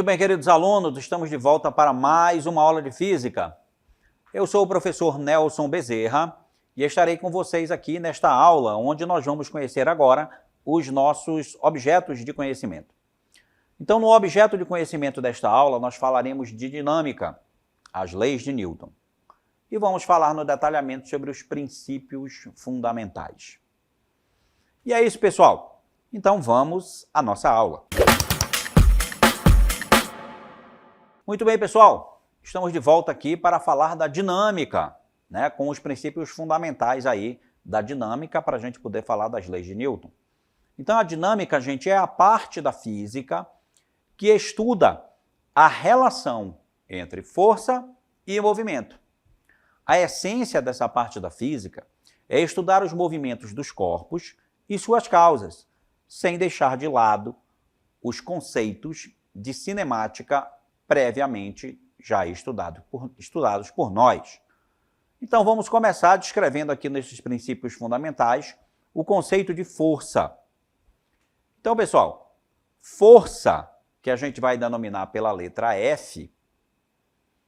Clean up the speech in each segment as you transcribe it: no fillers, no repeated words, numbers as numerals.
Muito bem, queridos alunos, estamos de volta para mais uma aula de física. Eu sou o professor Nelson Bezerra e estarei com vocês aqui nesta aula, onde nós vamos conhecer agora os nossos objetos de conhecimento. Então, no objeto de conhecimento desta aula, nós falaremos de dinâmica, as leis de Newton. E vamos falar no detalhamento sobre os princípios fundamentais. E é isso, pessoal. Então, vamos à nossa aula. Muito bem, pessoal, estamos de volta aqui para falar da dinâmica, né, com os princípios fundamentais aí da dinâmica para a gente poder falar das leis de Newton. Então, a dinâmica, gente, é a parte da física que estuda a relação entre força e movimento. A essência dessa parte da física é estudar os movimentos dos corpos e suas causas, sem deixar de lado os conceitos de cinemática previamente já estudados por nós. Então, vamos começar descrevendo aqui nesses princípios fundamentais o conceito de força. Então, pessoal, força, que a gente vai denominar pela letra F,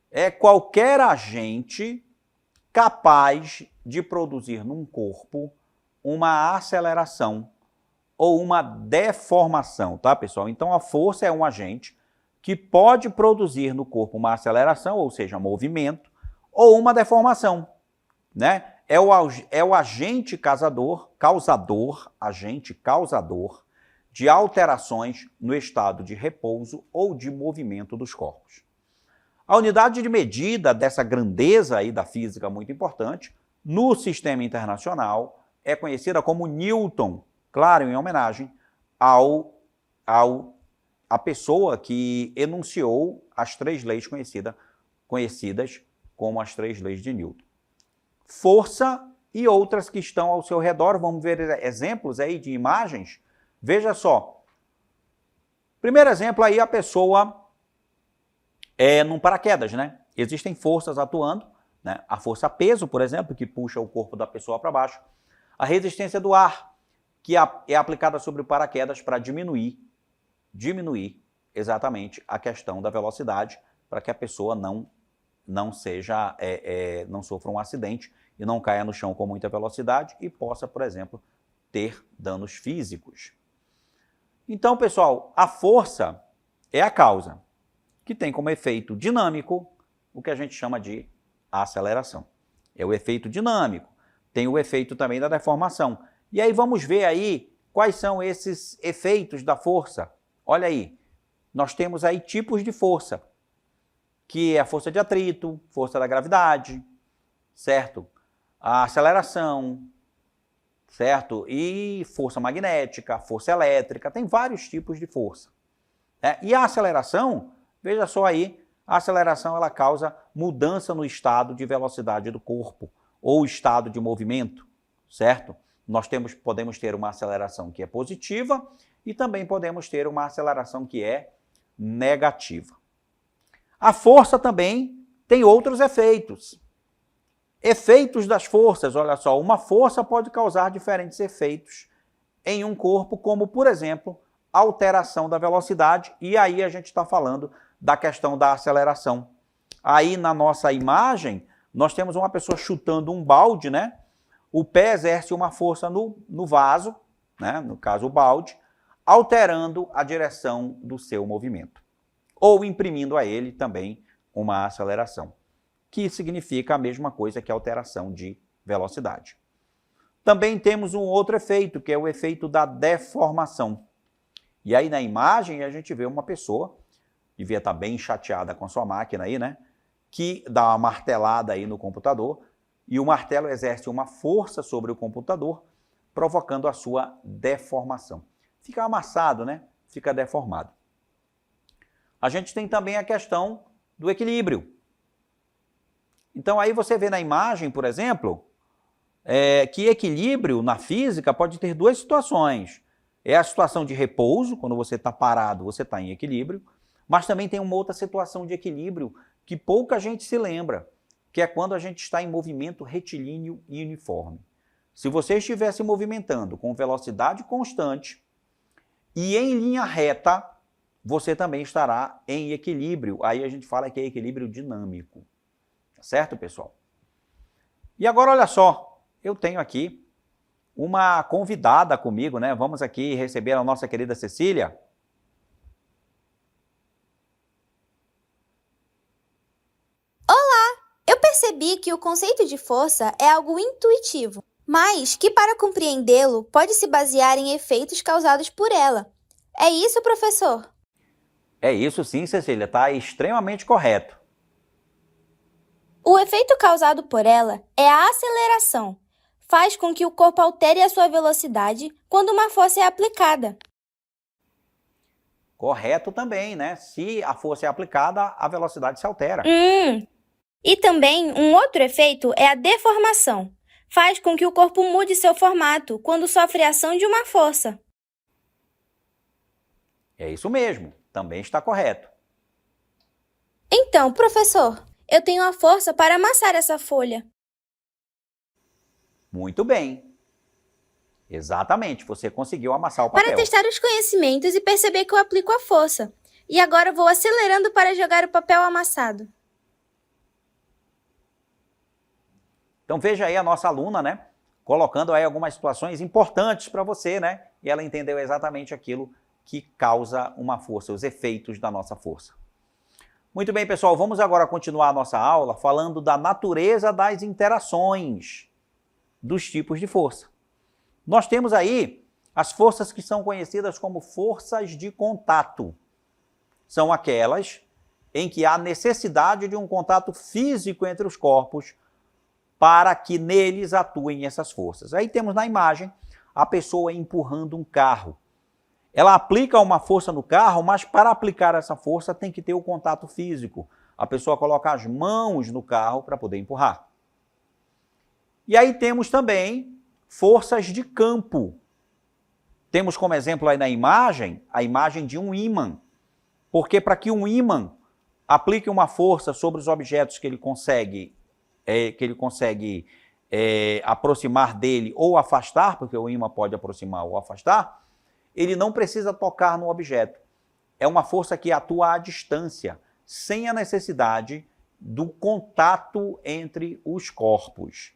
é qualquer agente capaz de produzir num corpo uma aceleração ou uma deformação, tá, pessoal? Então, a força é um agente que pode produzir no corpo uma aceleração, ou seja, movimento, ou uma deformação, né? É o agente causador de alterações no estado de repouso ou de movimento dos corpos. A unidade de medida dessa grandeza aí da física muito importante, no sistema internacional, é conhecida como Newton, claro, em homenagem a pessoa que enunciou as três leis conhecidas como as três leis de Newton. Força e outras que estão ao seu redor, vamos ver exemplos aí de imagens. Veja só. Primeiro exemplo aí, a pessoa num paraquedas, né? Existem forças atuando, né? A força peso, por exemplo, que puxa o corpo da pessoa para baixo. A resistência do ar, que é aplicada sobre o paraquedas para diminuir exatamente a questão da velocidade, para que a pessoa não sofra um acidente e não caia no chão com muita velocidade e possa, por exemplo, ter danos físicos. Então, pessoal, a força é a causa, que tem como efeito dinâmico o que a gente chama de aceleração. É o efeito dinâmico. Tem o efeito também da deformação. E aí vamos ver aí quais são esses efeitos da força. Olha aí, nós temos aí tipos de força, que é a força de atrito, força da gravidade, certo? A aceleração, certo? E força magnética, força elétrica, tem vários tipos de força. E a aceleração, veja só aí, a aceleração ela causa mudança no estado de velocidade do corpo, ou estado de movimento, certo? Nós podemos ter uma aceleração que é positiva e também podemos ter uma aceleração que é negativa. A força também tem outros efeitos. Efeitos das forças, olha só, uma força pode causar diferentes efeitos em um corpo, como, por exemplo, alteração da velocidade, e aí a gente está falando da questão da aceleração. Aí na nossa imagem, nós temos uma pessoa chutando um balde, né? O pé exerce uma força no vaso, né? No caso o balde, alterando a direção do seu movimento, ou imprimindo a ele também uma aceleração, que significa a mesma coisa que alteração de velocidade. Também temos um outro efeito, que é o efeito da deformação. E aí na imagem a gente vê uma pessoa, devia estar bem chateada com a sua máquina aí, né? Que dá uma martelada aí no computador, e o martelo exerce uma força sobre o computador, provocando a sua deformação. Fica amassado, né? Fica deformado. A gente tem também a questão do equilíbrio. Então aí você vê na imagem, por exemplo, que equilíbrio na física pode ter duas situações. É a situação de repouso, quando você está parado, você está em equilíbrio, mas também tem uma outra situação de equilíbrio que pouca gente se lembra, que é quando a gente está em movimento retilíneo e uniforme. Se você estiver se movimentando com velocidade constante e em linha reta, você também estará em equilíbrio. Aí a gente fala que é equilíbrio dinâmico. Tá certo, pessoal? E agora, olha só, eu tenho aqui uma convidada comigo, né? Vamos aqui receber a nossa querida Cecília. Eu percebi que o conceito de força é algo intuitivo, mas que para compreendê-lo pode se basear em efeitos causados por ela. É isso, professor? É isso sim, Cecília, está extremamente correto. O efeito causado por ela é a aceleração. Faz com que o corpo altere a sua velocidade quando uma força é aplicada. Correto também, né? Se a força é aplicada, a velocidade se altera. E também um outro efeito é a deformação. Faz com que o corpo mude seu formato quando sofre a ação de uma força. É isso mesmo, também está correto. Então, professor, eu tenho a força para amassar essa folha. Muito bem. Exatamente, você conseguiu amassar o papel. Para testar os conhecimentos e perceber que eu aplico a força. E agora vou acelerando para jogar o papel amassado. Então veja aí a nossa aluna, né? Colocando aí algumas situações importantes para você, né? E ela entendeu exatamente aquilo que causa uma força, os efeitos da nossa força. Muito bem, pessoal, vamos agora continuar a nossa aula falando da natureza das interações dos tipos de força. Nós temos aí as forças que são conhecidas como forças de contato. São aquelas em que há necessidade de um contato físico entre os corpos para que neles atuem essas forças. Aí temos na imagem a pessoa empurrando um carro. Ela aplica uma força no carro, mas para aplicar essa força tem que ter o contato físico. A pessoa coloca as mãos no carro para poder empurrar. E aí temos também forças de campo. Temos como exemplo aí na imagem, a imagem de um ímã. Porque para que um ímã aplique uma força sobre os objetos que ele consegue aproximar dele ou afastar, porque o ímã pode aproximar ou afastar, ele não precisa tocar no objeto. É uma força que atua à distância, sem a necessidade do contato entre os corpos.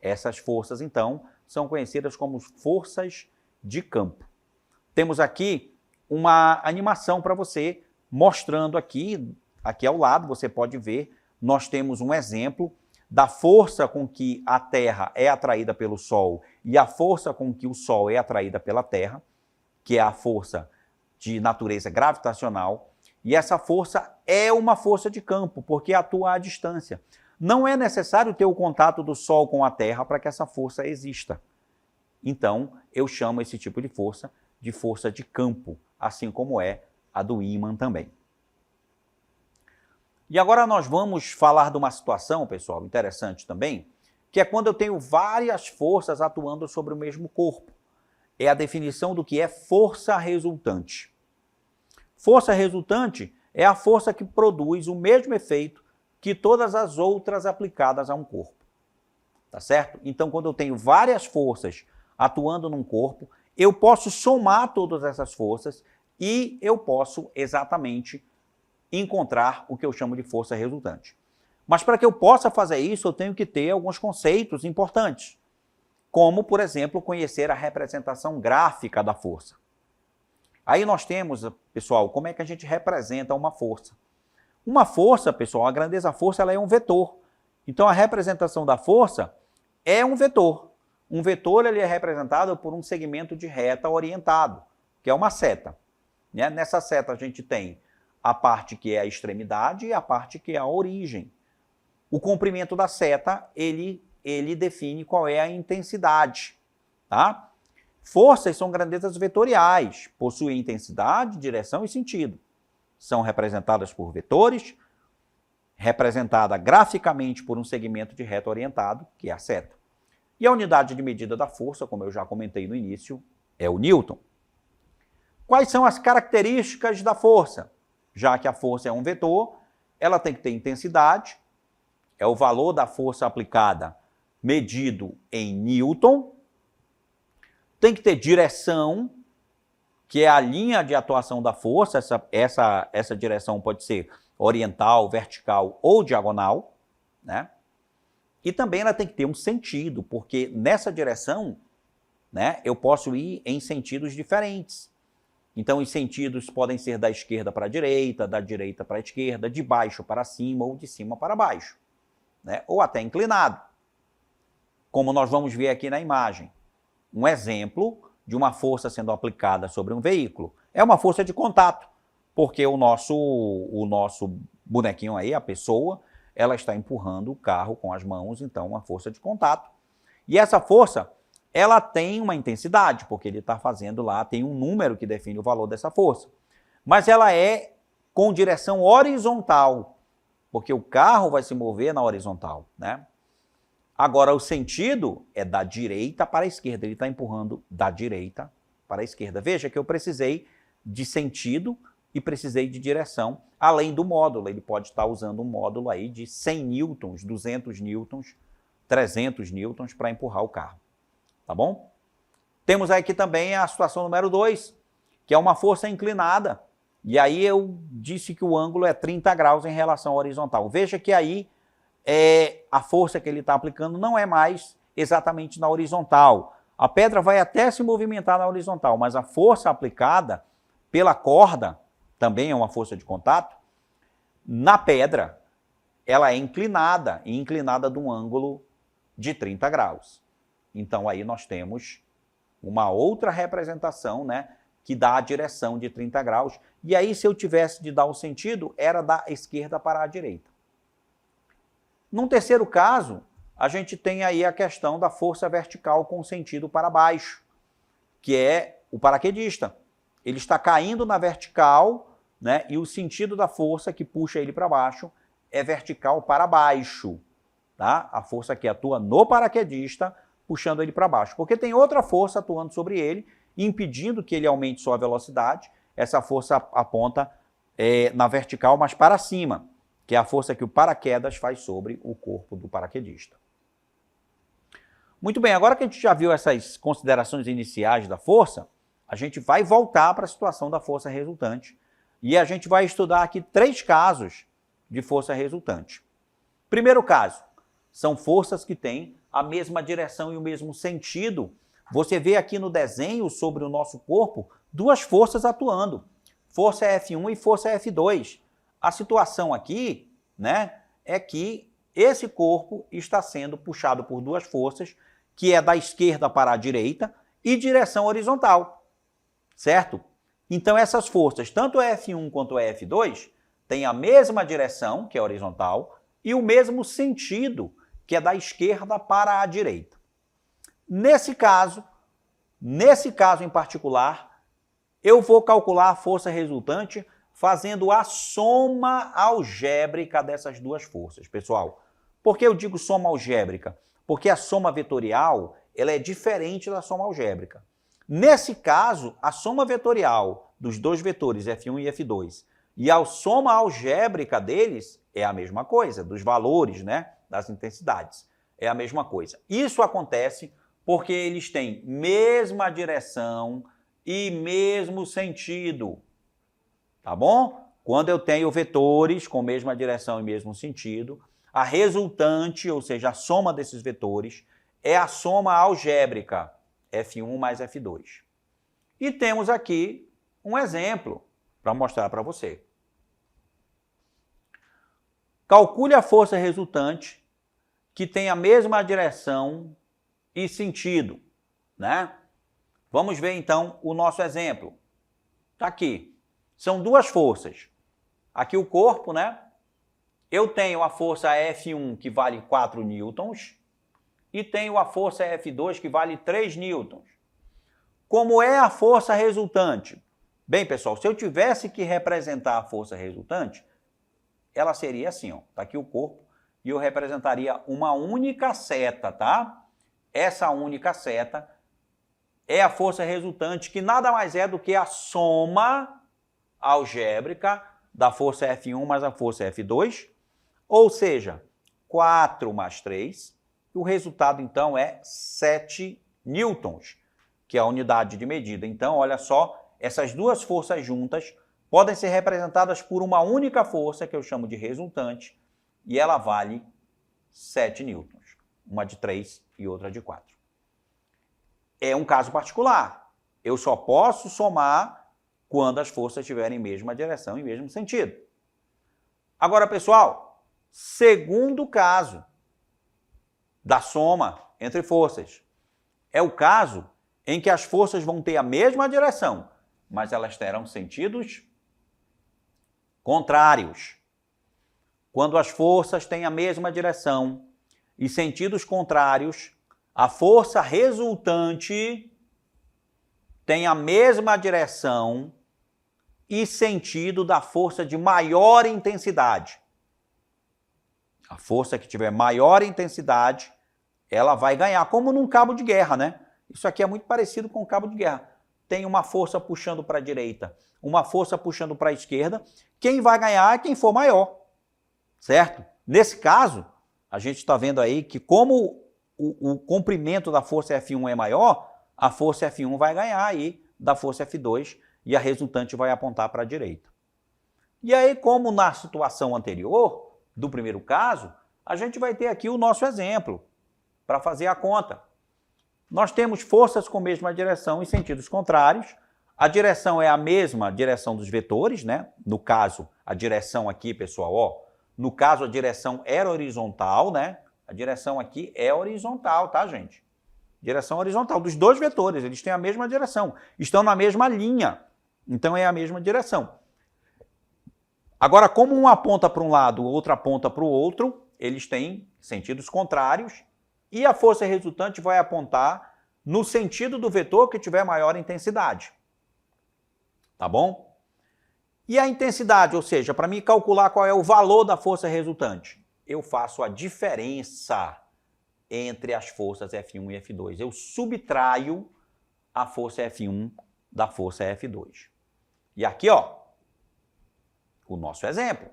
Essas forças, então, são conhecidas como forças de campo. Temos aqui uma animação para você, mostrando aqui ao lado, você pode ver, nós temos um exemplo da força com que a Terra é atraída pelo Sol e a força com que o Sol é atraída pela Terra, que é a força de natureza gravitacional, e essa força é uma força de campo, porque atua à distância. Não é necessário ter o contato do Sol com a Terra para que essa força exista. Então, eu chamo esse tipo de força de campo, assim como é a do ímã também. E agora nós vamos falar de uma situação, pessoal, interessante também, que é quando eu tenho várias forças atuando sobre o mesmo corpo. É a definição do que é força resultante. Força resultante é a força que produz o mesmo efeito que todas as outras aplicadas a um corpo. Tá certo? Então, quando eu tenho várias forças atuando num corpo, eu posso somar todas essas forças e eu posso exatamente encontrar o que eu chamo de força resultante. Mas para que eu possa fazer isso, eu tenho que ter alguns conceitos importantes, como, por exemplo, conhecer a representação gráfica da força. Aí nós temos, pessoal, como é que a gente representa uma força. Uma força, pessoal, a grandeza da força, ela é um vetor. Então, a representação da força é um vetor. Um vetor ele é representado por um segmento de reta orientado, que é uma seta. Né? Nessa seta a gente tem a parte que é a extremidade e a parte que é a origem. O comprimento da seta, ele define qual é a intensidade. Tá? Forças são grandezas vetoriais, possuem intensidade, direção e sentido. São representadas por vetores, representada graficamente por um segmento de reta orientado, que é a seta. E a unidade de medida da força, como eu já comentei no início, é o Newton. Quais são as características da força? Já que a força é um vetor, ela tem que ter intensidade, é o valor da força aplicada medido em Newton, tem que ter direção, que é a linha de atuação da força, essa direção pode ser oriental, vertical ou diagonal, né? E também ela tem que ter um sentido, porque nessa direção, né, eu posso ir em sentidos diferentes. Então, os sentidos podem ser da esquerda para a direita, da direita para a esquerda, de baixo para cima ou de cima para baixo, né? Ou até inclinado, como nós vamos ver aqui na imagem. Um exemplo de uma força sendo aplicada sobre um veículo é uma força de contato, porque o nosso bonequinho aí, a pessoa, ela está empurrando o carro com as mãos, então uma força de contato. E essa força, ela tem uma intensidade, porque ele está fazendo lá, tem um número que define o valor dessa força. Mas ela é com direção horizontal, porque o carro vai se mover na horizontal, né? Agora, o sentido é da direita para a esquerda, ele está empurrando da direita para a esquerda. Veja que eu precisei de sentido e precisei de direção, além do módulo. Ele pode estar usando um módulo aí de 100 newtons, 200 newtons, 300 newtons para empurrar o carro. Tá bom? Temos aqui também a situação número 2, que é uma força inclinada. E aí eu disse que o ângulo é 30 graus em relação à horizontal. Veja que aí a força que ele está aplicando não é mais exatamente na horizontal. A pedra vai até se movimentar na horizontal, mas a força aplicada pela corda, também é uma força de contato, na pedra, ela é inclinada, e inclinada de um ângulo de 30 graus. Então aí nós temos uma outra representação, né, que dá a direção de 30 graus. E aí, se eu tivesse de dar o sentido, era da esquerda para a direita. Num terceiro caso, a gente tem aí a questão da força vertical com sentido para baixo, que é o paraquedista. Ele está caindo na vertical, né, e o sentido da força que puxa ele para baixo é vertical para baixo, tá? A força que atua no paraquedista, puxando ele para baixo. Porque tem outra força atuando sobre ele, impedindo que ele aumente sua velocidade. Essa força aponta na vertical, mas para cima, que é a força que o paraquedas faz sobre o corpo do paraquedista. Muito bem, agora que a gente já viu essas considerações iniciais da força, a gente vai voltar para a situação da força resultante. E a gente vai estudar aqui 3 casos de força resultante. Primeiro caso, são forças que têm a mesma direção e o mesmo sentido. Você vê aqui no desenho sobre o nosso corpo 2 forças atuando, força F1 e força F2. A situação aqui, né, é que esse corpo está sendo puxado por 2 forças, que é da esquerda para a direita e direção horizontal, certo? Então essas forças, tanto a F1 quanto a F2, têm a mesma direção, que é horizontal, e o mesmo sentido, que é da esquerda para a direita. Nesse caso em particular, eu vou calcular a força resultante fazendo a soma algébrica dessas 2 forças. Pessoal, por que eu digo soma algébrica? Porque a soma vetorial ela é diferente da soma algébrica. Nesse caso, a soma vetorial dos 2 vetores F1 e F2 e a soma algébrica deles é a mesma coisa, dos valores, né, das intensidades. É a mesma coisa. Isso acontece porque eles têm mesma direção e mesmo sentido. Tá bom? Quando eu tenho vetores com mesma direção e mesmo sentido, a resultante, ou seja, a soma desses vetores, é a soma algébrica, F1 mais F2. E temos aqui um exemplo para mostrar para você. Calcule a força resultante que tem a mesma direção e sentido, né? Vamos ver então o nosso exemplo. Está aqui. São 2 forças. Aqui o corpo, né? Eu tenho a força F1 que vale 4 newtons e tenho a força F2 que vale 3 newtons. Como é a força resultante? Bem, pessoal, se eu tivesse que representar a força resultante, ela seria assim, ó. Tá aqui o corpo e eu representaria uma única seta, tá? Essa única seta é a força resultante, que nada mais é do que a soma algébrica da força F1 mais a força F2, ou seja, 4 mais 3, e o resultado então é 7 newtons, que é a unidade de medida. Então, olha só, essas duas forças juntas podem ser representadas por uma única força, que eu chamo de resultante, e ela vale 7 newtons. Uma de 3 e outra de 4. É um caso particular. Eu só posso somar quando as forças tiverem mesma direção e mesmo sentido. Agora, pessoal, segundo caso da soma entre forças, é o caso em que as forças vão ter a mesma direção, mas elas terão sentidos contrários. Quando as forças têm a mesma direção e sentidos contrários, a força resultante tem a mesma direção e sentido da força de maior intensidade. A força que tiver maior intensidade, ela vai ganhar, como num cabo de guerra, né? Isso aqui é muito parecido com um cabo de guerra. Tem uma força puxando para a direita, uma força puxando para a esquerda. Quem vai ganhar é quem for maior, certo? Nesse caso, a gente está vendo aí que como o comprimento da força F1 é maior, a força F1 vai ganhar aí da força F2 e a resultante vai apontar para a direita. E aí, como na situação anterior, do primeiro caso, a gente vai ter aqui o nosso exemplo para fazer a conta. Nós temos forças com a mesma direção em sentidos contrários. A direção é a mesma direção dos vetores, né? No caso, a direção aqui, pessoal, ó, no caso a direção era horizontal, né? A direção aqui é horizontal, tá, gente? Direção horizontal dos dois vetores, eles têm a mesma direção, estão na mesma linha, então é a mesma direção. Agora, como um aponta para um lado, o outro aponta para o outro, eles têm sentidos contrários e a força resultante vai apontar no sentido do vetor que tiver maior intensidade. Tá bom? E a intensidade, ou seja, para mim calcular qual é o valor da força resultante, eu faço a diferença entre as forças F1 e F2. Eu subtraio a força F1 da força F2. E aqui, ó, o nosso exemplo.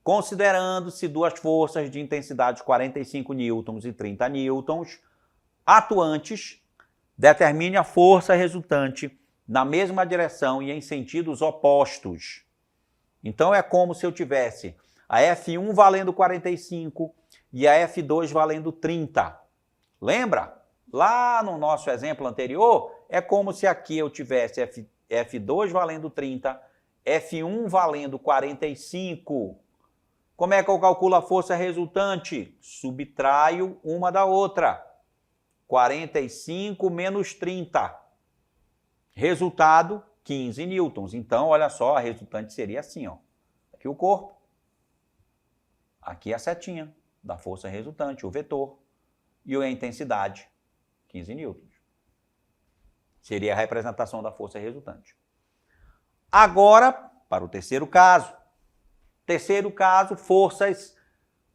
Considerando-se duas forças de intensidade 45 newtons e 30 newtons atuantes, determine a força resultante na mesma direção e em sentidos opostos. Então é como se eu tivesse a F1 valendo 45 e a F2 valendo 30. Lembra? Lá no nosso exemplo anterior, é como se aqui eu tivesse F2 valendo 30, F1 valendo 45. Como é que eu calculo a força resultante? Subtraio uma da outra. 45 menos 30. Resultado, 15 newtons. Então, olha só, a resultante seria assim, ó. Aqui o corpo. Aqui a setinha da força resultante, o vetor. E a intensidade, 15 newtons. Seria a representação da força resultante. Agora, para o terceiro caso. Terceiro caso, forças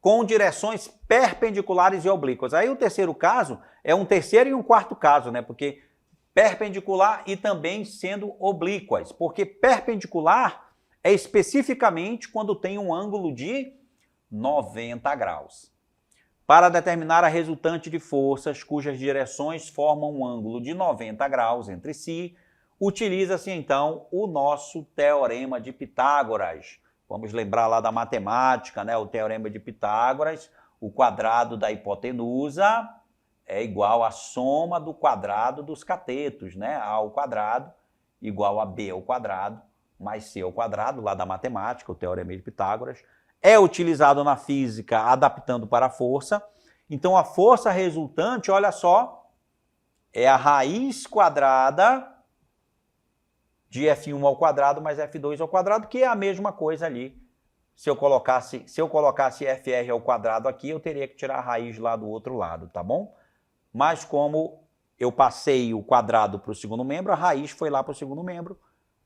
com direções perpendiculares e oblíquas. Aí o terceiro caso é um terceiro e um quarto caso, né? Porque perpendicular e também sendo oblíquas. Porque perpendicular é especificamente quando tem um ângulo de 90 graus. Para determinar a resultante de forças cujas direções formam um ângulo de 90 graus entre si, utiliza-se então o nosso teorema de Pitágoras. Vamos lembrar lá da matemática, né? O teorema de Pitágoras, o quadrado da hipotenusa é igual à soma do quadrado dos catetos, né? A ao quadrado igual a B ao quadrado mais C ao quadrado, lá da matemática, o teorema de Pitágoras. É utilizado na física adaptando para a força. Então a força resultante, olha só, é a raiz quadrada de F1 ao quadrado mais F2 ao quadrado, que é a mesma coisa ali. Se eu colocasse FR ao quadrado aqui, eu teria que tirar a raiz lá do outro lado, tá bom? Mas como eu passei o quadrado para o segundo membro, a raiz foi lá para o segundo membro,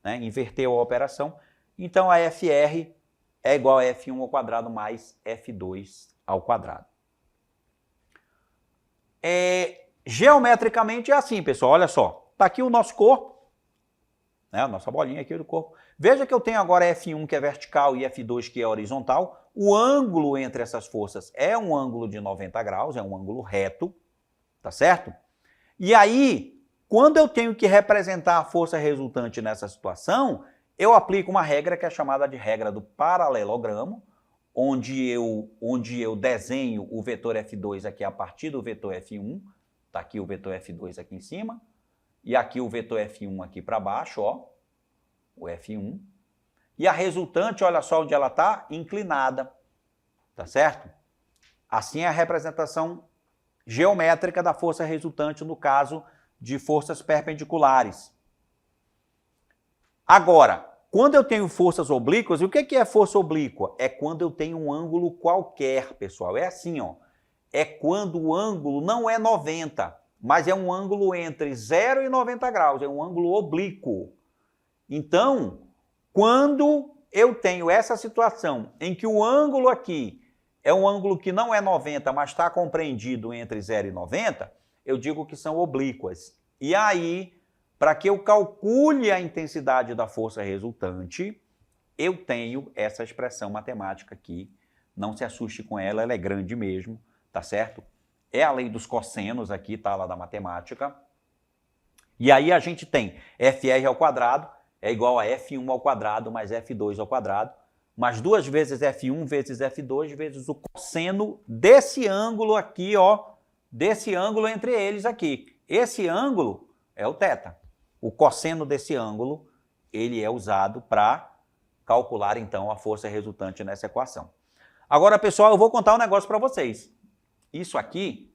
né? Inverteu a operação. Então a FR é igual a F1 ao quadrado mais F2 ao quadrado. Geometricamente é assim, pessoal, olha só. Está aqui o nosso corpo, né, a nossa bolinha aqui do corpo. Veja que eu tenho agora F1 que é vertical e F2 que é horizontal. O ângulo entre essas forças é um ângulo de 90 graus, é um ângulo reto, tá certo? E aí, Quando eu tenho que representar a força resultante nessa situação, eu aplico uma regra que é chamada de regra do paralelogramo, onde eu desenho o vetor F2 aqui a partir do vetor F1, está aqui o vetor F2 aqui em cima, e aqui o vetor F1 aqui para baixo, ó, o F1. E a resultante, olha só onde ela está, inclinada, tá certo? Assim é a representação geométrica da força resultante no caso de forças perpendiculares. Agora, quando eu tenho forças oblíquas, o que é força oblíqua? É quando eu tenho um ângulo qualquer, pessoal. É assim, ó. É quando o ângulo não é 90, mas é um ângulo entre 0 e 90 graus, é um ângulo oblíquo. Então, quando eu tenho essa situação em que o ângulo aqui é um ângulo que não é 90, mas está compreendido entre 0 e 90, eu digo que são oblíquas. E aí, para que eu calcule a intensidade da força resultante, eu tenho essa expressão matemática aqui. Não se assuste com ela, ela é grande mesmo, tá certo? É a lei dos cossenos aqui, tá, lá da matemática. E aí a gente tem FR ao quadrado é igual a F1 ao quadrado mais F2 ao quadrado, mais 2 vezes F1 vezes F2 vezes o cosseno desse ângulo aqui, ó, desse ângulo entre eles aqui. Esse ângulo é o θ. O cosseno desse ângulo, ele é usado para calcular, então, a força resultante nessa equação. Agora, pessoal, eu vou contar um negócio para vocês. Isso aqui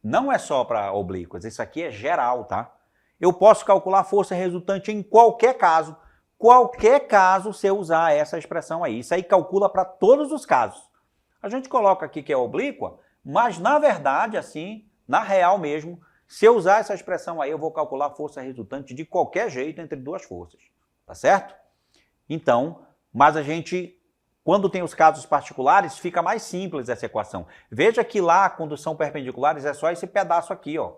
não é só para oblíquas, isso aqui é geral, tá? Eu posso calcular a força resultante em qualquer caso. Qualquer caso, se eu usar essa expressão aí. Isso aí calcula para todos os casos. A gente coloca aqui que é oblíqua, mas na verdade, assim, na real mesmo, se eu usar essa expressão aí, eu vou calcular a força resultante de qualquer jeito entre duas forças. Tá certo? Então, mas a gente, quando tem os casos particulares, fica mais simples essa equação. Veja que lá, quando são perpendiculares, é só esse pedaço aqui, ó.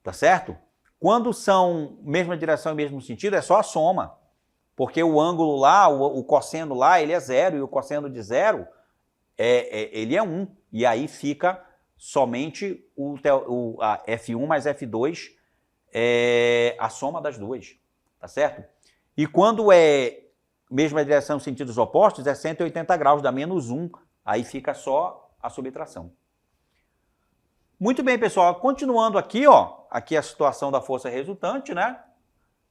Tá certo? Quando são mesma direção e mesmo sentido, é só a soma. Porque o ângulo lá, o cosseno lá, ele é 0, e o cosseno de 0, ele é 1. E aí fica somente a F1 mais F2, a soma das duas. Tá certo? E quando é mesma direção em sentidos opostos, é 180 graus, dá menos 1. Aí fica só a subtração. Muito bem, pessoal. Continuando aqui, ó, aqui a situação da força resultante, né?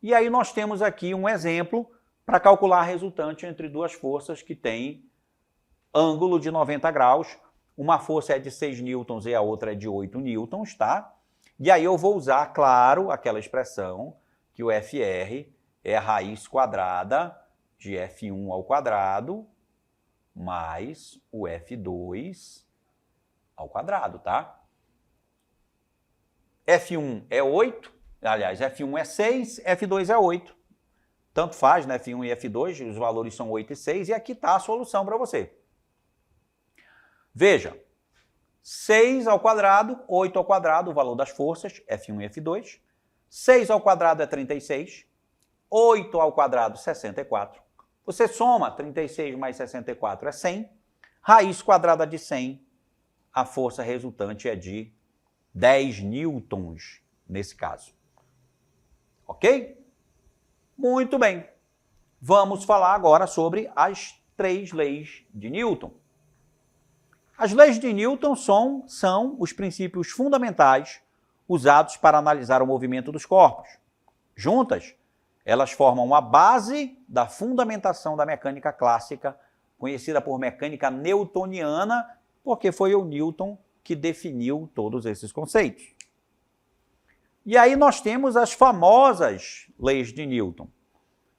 E aí nós temos aqui um exemplo para calcular a resultante entre duas forças que têm ângulo de 90 graus. Uma força é de 6 newtons e a outra é de 8 newtons, tá? E aí eu vou usar, claro, aquela expressão que o FR é a raiz quadrada de F1 ao quadrado mais o F2 ao quadrado, tá? F1 é 8, aliás, F1 é 6, F2 é 8. Tanto faz, né? F1 e F2, os valores são 8 e 6, e aqui está a solução para você. Veja, 6 ao quadrado, 8 ao quadrado, o valor das forças, F1 e F2. 6 ao quadrado é 36, 8 ao quadrado, 64. Você soma 36 mais 64 é 100. Raiz quadrada de 100, a força resultante é de 10 newtons nesse caso. Ok? Muito bem. Vamos falar agora sobre as 3 leis de Newton. As leis de Newton são os princípios fundamentais usados para analisar o movimento dos corpos. Juntas, elas formam a base da fundamentação da mecânica clássica, conhecida por mecânica newtoniana, porque foi o Newton que definiu todos esses conceitos. E aí nós temos as famosas leis de Newton.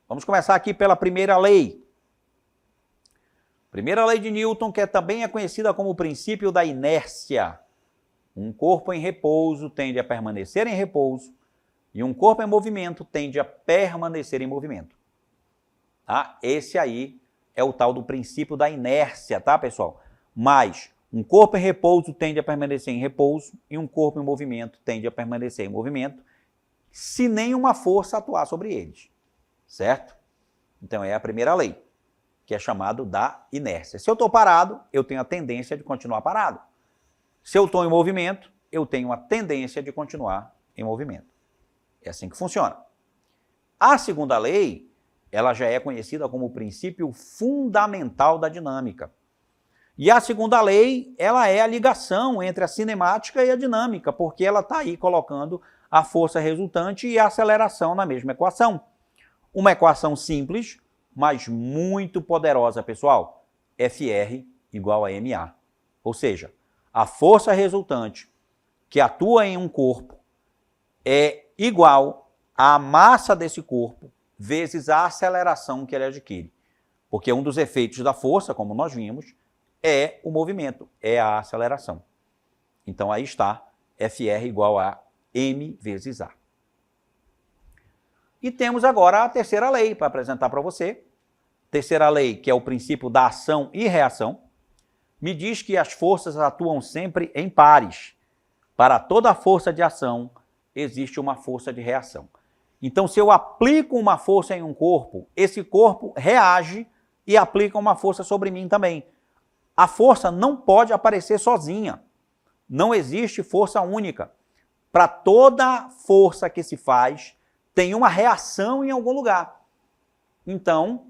Vamos começar aqui pela primeira lei. Primeira lei de Newton, que também é conhecida como o princípio da inércia. Um corpo em repouso tende a permanecer em repouso e um corpo em movimento tende a permanecer em movimento. Tá? Esse aí é o tal do princípio da inércia, tá, pessoal? Mas um corpo em repouso tende a permanecer em repouso e um corpo em movimento tende a permanecer em movimento se nenhuma força atuar sobre eles, certo? Então é a primeira lei, que é chamado da inércia. Se eu estou parado, eu tenho a tendência de continuar parado. Se eu estou em movimento, eu tenho a tendência de continuar em movimento. É assim que funciona. A segunda lei, ela já é conhecida como o princípio fundamental da dinâmica. E a segunda lei, ela é a ligação entre a cinemática e a dinâmica, porque ela está aí colocando a força resultante e a aceleração na mesma equação. Uma equação simples, mas muito poderosa, pessoal. FR igual a MA. Ou seja, a força resultante que atua em um corpo é igual à massa desse corpo vezes a aceleração que ele adquire. Porque um dos efeitos da força, como nós vimos, é o movimento, é a aceleração. Então aí está, FR igual a M vezes A. E temos agora a terceira lei para apresentar para você. Terceira lei, que é o princípio da ação e reação, me diz que as forças atuam sempre em pares. Para toda força de ação, existe uma força de reação. Então, se eu aplico uma força em um corpo, esse corpo reage e aplica uma força sobre mim também. A força não pode aparecer sozinha. Não existe força única. Para toda força que se faz, tem uma reação em algum lugar. Então,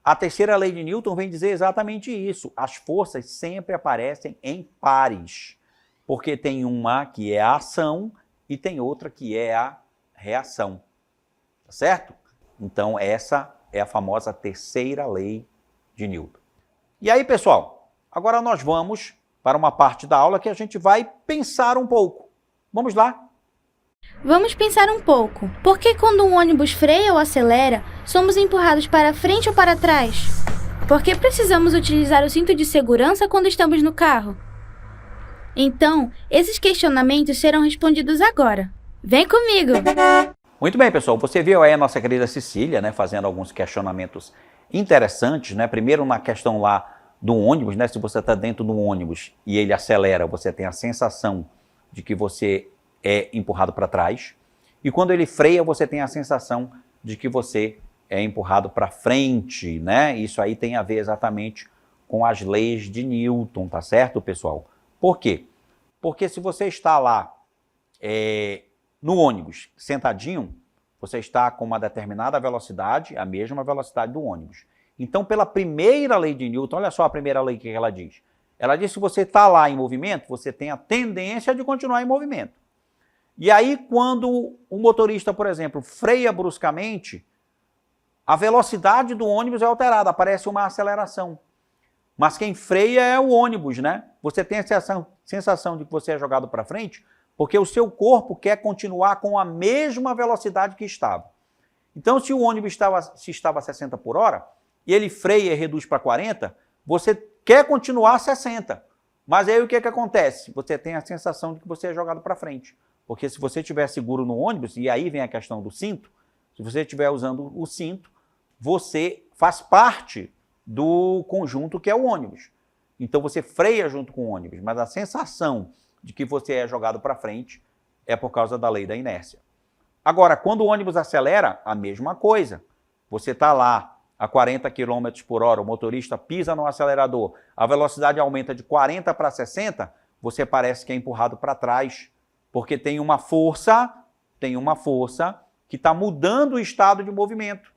a terceira lei de Newton vem dizer exatamente isso. As forças sempre aparecem em pares. Porque tem uma que é a ação e tem outra que é a reação. Tá certo? Então, essa é a famosa terceira lei de Newton. E aí, pessoal, agora nós vamos para uma parte da aula que a gente vai pensar um pouco. Vamos lá? Vamos pensar um pouco. Por que quando um ônibus freia ou acelera, somos empurrados para frente ou para trás? Por que precisamos utilizar o cinto de segurança quando estamos no carro? Então, esses questionamentos serão respondidos agora. Vem comigo! Muito bem, pessoal. Você viu aí a nossa querida Cecília, né, fazendo alguns questionamentos interessantes, né? Primeiro na questão lá do ônibus, né? Se você está dentro do ônibus e ele acelera, você tem a sensação de que você é empurrado para trás. E quando ele freia, você tem a sensação de que você é empurrado para frente, né? Isso aí tem a ver exatamente com as leis de Newton, tá certo, pessoal? Por quê? Porque se você está lá no ônibus sentadinho, você está com uma determinada velocidade, a mesma velocidade do ônibus. Então, pela primeira lei de Newton, olha só a primeira lei que ela diz. Ela diz que se você está lá em movimento, você tem a tendência de continuar em movimento. E aí, quando o motorista, por exemplo, freia bruscamente, a velocidade do ônibus é alterada, aparece uma aceleração. Mas quem freia é o ônibus, né? Você tem a sensação de que você é jogado para frente, porque o seu corpo quer continuar com a mesma velocidade que estava. Então, se o ônibus estava a 60 por hora, e ele freia e reduz para 40, você quer continuar a 60. Mas aí o que acontece? Você tem a sensação de que você é jogado para frente. Porque se você estiver seguro no ônibus, e aí vem a questão do cinto, se você estiver usando o cinto, você faz parte do conjunto que é o ônibus. Então você freia junto com o ônibus, mas a sensação de que você é jogado para frente é por causa da lei da inércia. Agora, quando o ônibus acelera, a mesma coisa. Você está lá a 40 km por hora, o motorista pisa no acelerador, a velocidade aumenta de 40 para 60, você parece que é empurrado para trás, porque tem uma força que está mudando o estado de movimento,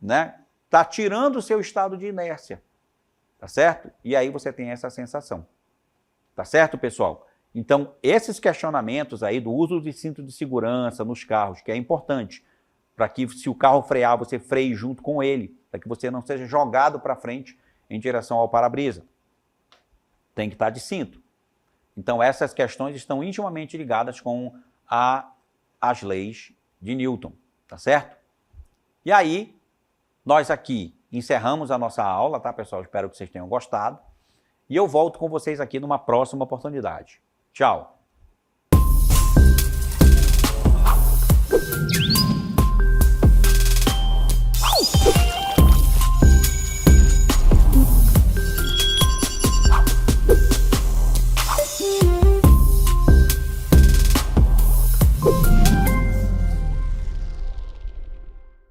né? Está tirando o seu estado de inércia, tá certo? E aí você tem essa sensação, tá certo, pessoal? Então, esses questionamentos aí do uso de cinto de segurança nos carros, que é importante, para que se o carro frear, você freie junto com ele, para que você não seja jogado para frente em direção ao para-brisa. Tem que estar de cinto. Então, essas questões estão intimamente ligadas com as leis de Newton, tá certo? E aí, nós aqui encerramos a nossa aula, tá, pessoal? Espero que vocês tenham gostado. E eu volto com vocês aqui numa próxima oportunidade. Tchau!